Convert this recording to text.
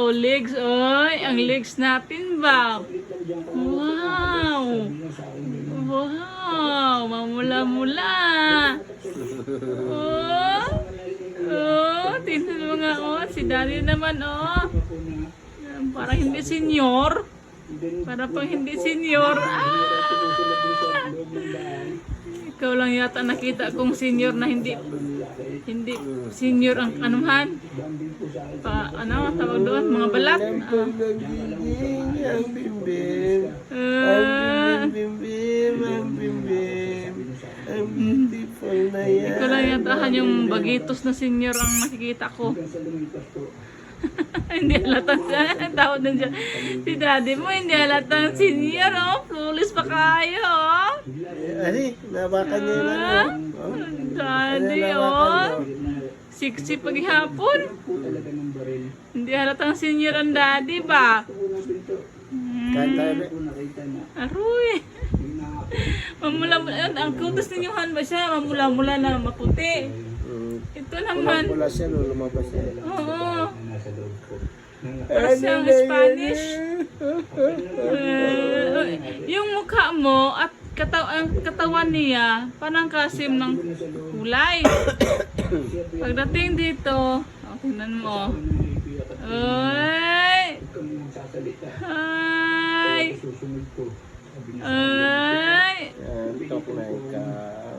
Oh, legs. Oy, ang legs natin ba? Wow. Wow, mamula-mula. Oh. Oh, tingnan mo nga, oh. Si Daddy naman, oh. Parang hindi senior. Para pang hindi senior. Ah! Ikaw lang yata nakita kong senior na hindi senior ang anuhan. Ano tawag doon? Mga balat. Ang bimbim. Ang bimbim. Ang bimbim. Ang beautiful na yan. Ikaw lang yata yung bagitos na senior ang nakikita ko. Hindi halatang tawag din siya. Si Daddy mo hindi halatang senior, oh. Flawless pa kayo, oh. Ay, nabakan niya yung ano. Daddy, oh. Sexy paghapon. Hindi halatang senior ang Daddy ba? Kanta na. Aroy. Mamula-mula. Ang kutos ninyohan ba siya? Mamula-mula na maputi. Ito naman. Pula siya, lumabas siya. Oo. Para siyang Spanish. Yung mukha mo at katawan niya, parang kasim ng kulay. Pagdating dito, tingnan mo. Ay! Ay! Ay! Yan, tok na ikaw.